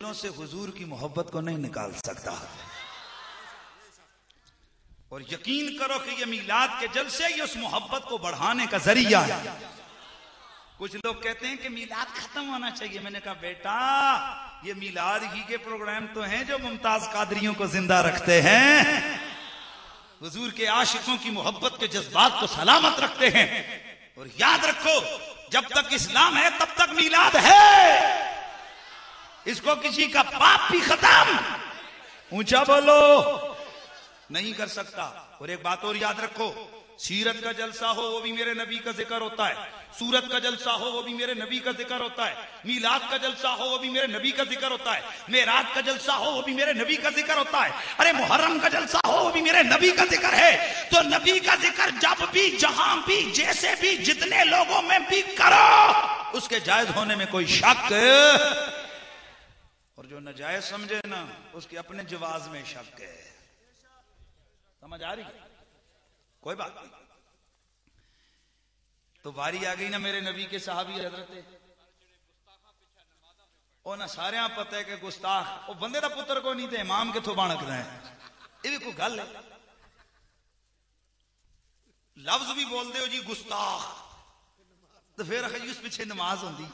दिलों से हुजूर की मोहब्बत को नहीं निकाल सकता। और यकीन करो कि ये मीलाद के जलसे ही उस मोहब्बत को बढ़ाने का जरिया है। कुछ लोग कहते हैं कि मीलाद खत्म होना चाहिए। मैंने कहा बेटा, ये मीलाद ही के प्रोग्राम तो हैं जो मुमताज कादरियों को जिंदा रखते हैं, हुजूर के आशिकों की मोहब्बत के जज्बात को सलामत रखते हैं। और याद रखो, जब तक इस्लाम है तब तक मीलाद है। इसको किसी का पाप भी खत्म, ऊंचा बोलो, नहीं कर सकता। और एक बात और याद रखो, सीरत का जलसा हो वो भी मेरे नबी का जिक्र होता है, सूरत का जलसा हो वो भी मेरे नबी का जिक्र होता है, मीलाद का जलसा हो वो भी मेरे नबी का जिक्र होता है, मेराज का जलसा हो वो भी मेरे नबी का जिक्र होता है, अरे मुहर्रम का जलसा हो वो भी मेरे नबी का जिक्र है। तो नबी का जिक्र जब भी, जहां भी, जैसे भी, जितने लोगों में भी करो, उसके जायज होने में कोई शक, और जो नाजायज समझे ना उसके अपने जवाज में शक है। समझ आ रही है? कोई बात नहीं। तो बारी आ गई ना मेरे नबी के साहबी हजरत, ओ ना सारे पता है कि गुस्ताख वो बंदे का पुत्र को नहीं थे, इमाम किथों बाणक रहे हैं। ये भी कोई गल है? लफ्ज भी बोल दे जी गुस्ताख, तो फिर उस पिछे नमाज होंगी।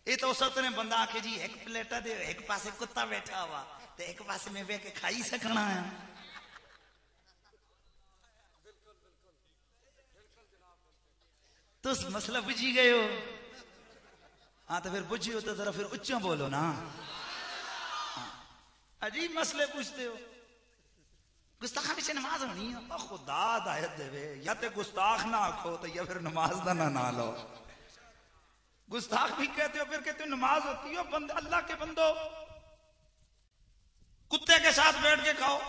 ये तो उस ने बंदा आके जी एक प्लेटा दे, एक पासे कुत्ता बैठा हुआ तो एक पासे में बह के खाई सकना है। तो मसला बुझी गए हो? हाँ तो फिर बुझी हो तो जरा फिर उच्चा बोलो ना। अजीब मसले पूछते हो। गुस्ताखा पीछे नमाज होनी है, खुदा दायत देवे, या तो गुस्ताख ना आखो तो या फिर नमाज ना ना लो। गुस्ताख भी कहते हो, फिर कहते हो नमाज होती हो। बंद अल्लाह के बंदो, कुत्ते के साथ बैठ के खाओ,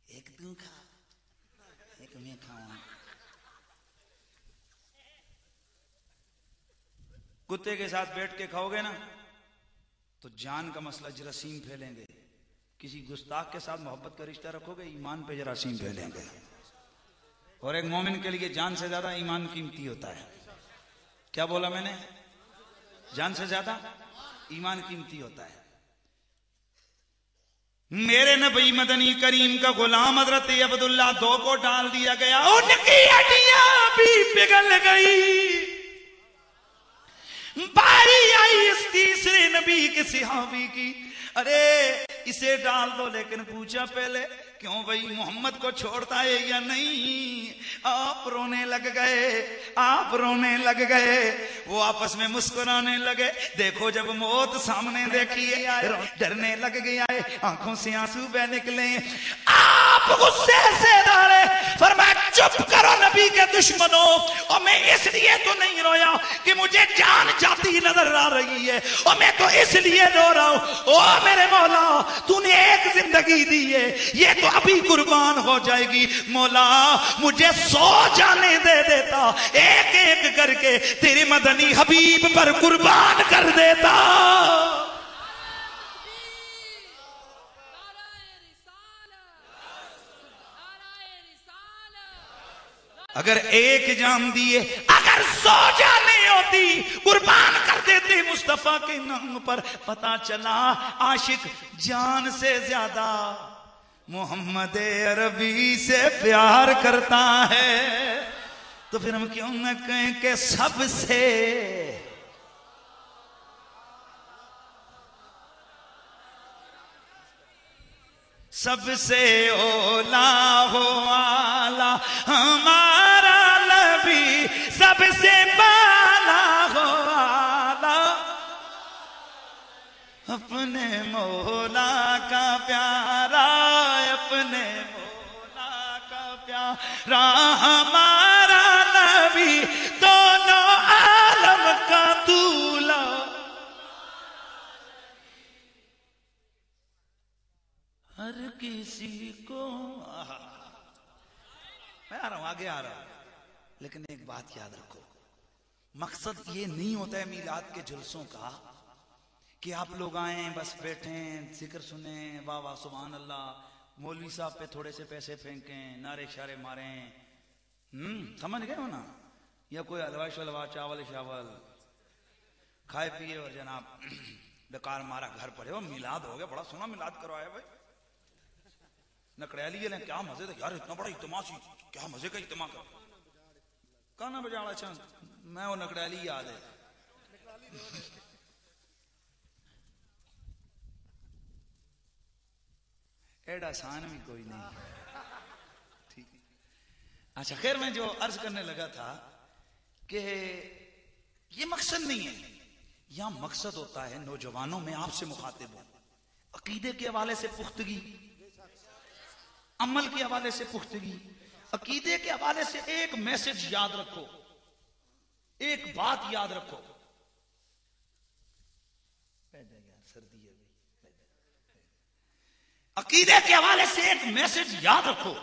एक तू खा एक मैं खाऊं। कुत्ते के साथ बैठ के खाओगे ना तो जान का मसला जरासीम फैलेंगे। किसी गुस्ताख के साथ मोहब्बत का रिश्ता रखोगे, ईमान पे जरासीम फैलेंगे। और एक मोमिन के लिए जान से ज्यादा ईमान कीमती होता है। क्या बोला मैंने? जान से ज्यादा ईमान कीमती होता है। मेरे नबी मदनी करीम का गुलाम हजरत अब्दुल्ला दो को डाल दिया गया, उनकी हड्डियां भी पिघल गई। बारी आई इस तीसरे नबी के सिहाबी की, अरे इसे डाल दो। लेकिन पूछा पहले, क्यों भाई मोहम्मद को छोड़ता है या नहीं? आप रोने लग गए, आप रोने लग गए। वो आपस में मुस्कुराने लगे। देखो जब मौत सामने देखी है, डरने लग गया है, आंखों से आंसू बह निकले। आप गुस्से से डाले, फरमाया चुप करो नबी के दुश्मनों, और मैं इसलिए तो नहीं रोया कि मुझे जान जाती नजर आ रही है, और मैं तो इसलिए रो रहा हूं, ओ मेरे मौला तूने एक जिंदगी दी है, ये तो अभी कुर्बान हो जाएगी। मौला मुझे 100 जाने दे देता, एक एक करके तेरे मदनी हबीब पर कुर्बान कर देता। अगर एक जान दिए, अगर 100 जाने होती कुर्बान कर देते मुस्तफा के नाम पर। पता चला आशिक जान से ज्यादा मोहम्मद अरबी से प्यार करता है। तो फिर हम क्यों न कहें कि सबसे सबसे ओला हो आला हमारा नबी, सबसे बाला हो आला अपने मौला का प्यारा, अपने मौला का प्यारा हमारा नबी, दोनों आलम का दूल्हा। हर किसी को मैं आ रहा हूं, आगे आ रहा हूं। लेकिन एक बात याद रखो, मकसद ये नहीं होता है मीलाद के जुलूसों का कि आप लोग आए बस बैठे जिक्र सुने, वाह वाह सुभान अल्लाह, मौलवी साहब पे थोड़े से पैसे फेंकें, नारे शारे मारें। समझ गए हो ना? या कोई हलवा शलवा, चावल शावल, खाए पिए और जनाब बेकार मारा घर पड़े हो। मिलाद हो गया, बड़ा सोना मिलाद करवाया भाई। नकड़ैली ने क्या मजे थे यार, इतना बड़ा इज्तिमा सी, क्या मजे का इज्तिमा कर गाना बजाना। अच्छा मैं वो नकड़ैली याद है। एडा आसान भी कोई नहीं। ठीक। अच्छा खैर, मैं जो अर्ज करने लगा था कि ये मकसद नहीं है, यहां मकसद होता है नौजवानों में आपसे मुखातिब हो, अकीदे के हवाले से पुख्तगी, अमल के हवाले से पुख्तगी। अकीदे के हवाले से एक मैसेज याद रखो, एक बात याद रखो। सर्दी है, अकीदे के हवाले से एक मैसेज याद रखो।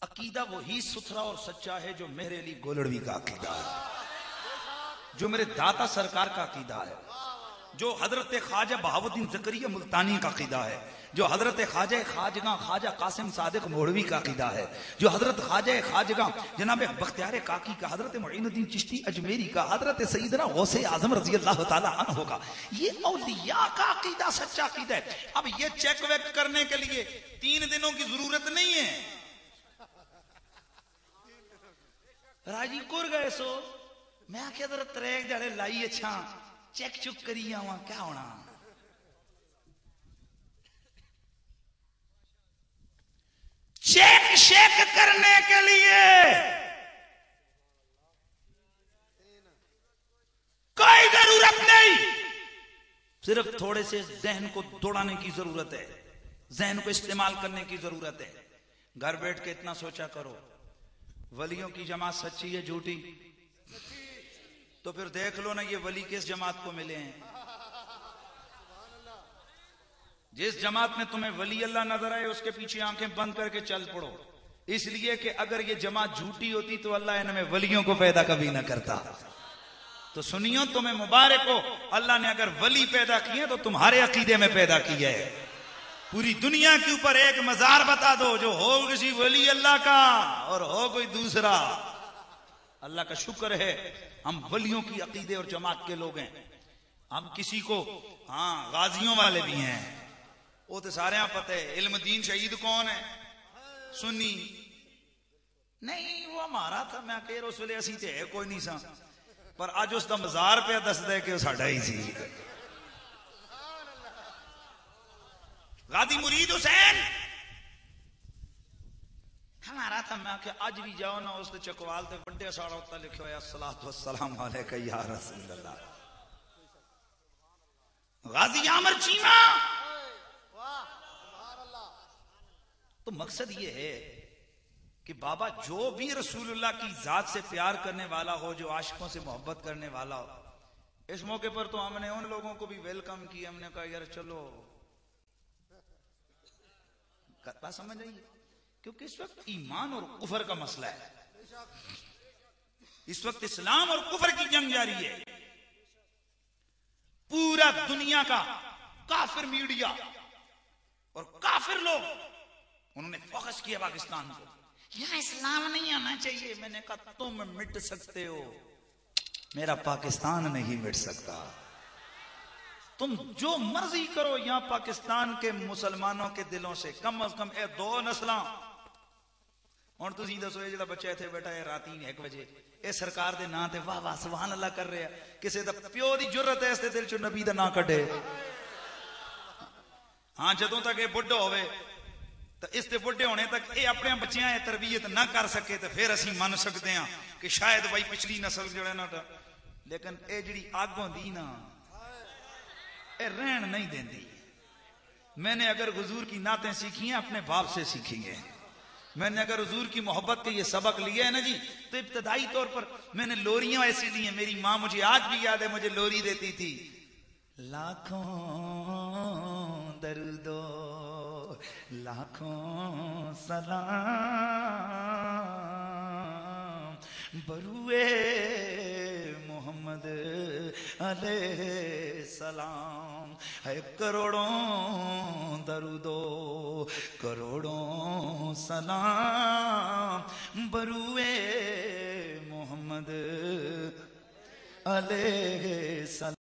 अकीदा वही सुथरा और सच्चा है जो मेरे अली गोलड़वी का अकीदा है, जो मेरे दाता सरकार का अकीदा है, जो हजरत ख्वाजा बहाउद्दीन ज़करिया मुल्तानी का अकीदा है, जो हजरत ख्वाजा कासिम सादिक मौलवी का अकीदा है, जो हजरत ख्वाजा जनाब बख्तियार काकी का, हजरत मुईनुद्दीन चिश्ती अजमेरी का, हजरत सईदना गौसे आजम रजी अल्लाह ताला अन्हु का। ये औलिया का अकीदा सच्चा अकीदा है। अब ये चेक वेक करने के लिए 3 दिनों की जरूरत नहीं है। राजी कुर गए सो मैं आख्या जरा 3 दिहाड़े लाई अच्छा चेक चुक करी आवा, क्या होना। चेक शेक करने के लिए कोई जरूरत नहीं, सिर्फ थोड़े से जहन को दौड़ाने की जरूरत है, जहन को इस्तेमाल करने की जरूरत है। घर बैठ के इतना सोचा करो, वलियों की जमात सच्ची है झूठी? तो फिर देख लो ना ये वली किस जमात को मिले हैं। जिस जमात में तुम्हें वली अल्लाह नजर आए उसके पीछे आंखें बंद करके चल पड़ो, इसलिए कि अगर ये जमात झूठी होती तो अल्लाह इनमें वलियों को पैदा कभी ना करता। तो सुनियो, तुम्हें मुबारक हो, अल्लाह ने अगर वली पैदा किए तो तुम्हारे अकीदे में पैदा किया है। पूरी दुनिया के ऊपर एक मजार बता दो जो हो किसी वली अल्लाह का और हो कोई दूसरा। अल्लाह का शुक्र है हम वलियों की अकीदे और जमात के लोग हैं। हम किसी को हाँ गाजियों वाले भी हैं, वो तो सारे पता है। इल्मुद्दीन शहीद कौन है? सुन्नी नहीं, वो हमारा था। मैं कह रहा उस वेले असी ते है कोई नहीं सा, पर अज उसका मजार पे दस दे कि साडा ही सी। गाजी मुरीद हुसैन हमारा था। मैं कि अज भी जाओ ना उस चकवाल ते बंडे साड़ा उत्ता लिखे हुआ अस्सलातु वस्सलाम अलैका या रसूल अल्लाह। गाजी आमर चीमा। तो मकसद ये है कि बाबा जो भी रसूलुल्लाह की जात से प्यार करने वाला हो, जो आशिकों से मोहब्बत करने वाला हो, इस मौके पर तो हमने उन लोगों को भी वेलकम किया। हमने कहा यार चलो, बात समझ आइए, क्योंकि इस वक्त ईमान और कुफर का मसला है। इस वक्त इस्लाम और कुफर की जंग जारी है। पूरा दुनिया का काफिर मीडिया और काफिर लोग उन्होंने फोकस किया पाकिस्तान को, यहां इस्लाम नहीं आना चाहिए। मैंने कहा तुम मिट सकते हो, मेरा पाकिस्तान नहीं मिट सकता। तुम जो मर्जी करो यहां पाकिस्तान के मुसलमानों के दिलों से कम ए 2 नस्लां। और तुम दसो ये जो बच्चा इतने बैठा है राती 1 बजे ये सरकार के नां ते वाह वाह सुभान अल्लाह कर रहे हैं, किसी का प्यो की जरूरत है इसके दिल चो नबी का नां कटे। हाँ जदों तक ये बुढ़ा होवे तो इसके बुढ़े होने तक ये अपने बच्चों की तरबियत ना कर सके तो फिर असी मन सकते हैं कि शायद भाई पिछली नस्ल जो है ना, लेकिन ये जी अग होंदी ना ये रहन नहीं देती। मैंने अगर हुजूर की नातें सीखी हैं अपने बाप से सीखी हैं। मैंने अगर हुजूर की मोहब्बत के ये सबक लिया है ना जी, तो इब्तदाई तौर पर मैंने लोरियां ऐसी ली हैं। मेरी माँ मुझे आज भी याद है, मुझे लोरी देती थी। लाखों दर्दो लाखों सलाम बरुए मोहम्मद अलैहि सलाम है। करोड़ों दरुदो करोड़ों सलाम बरुए मोहम्मद अलैहि सलाम।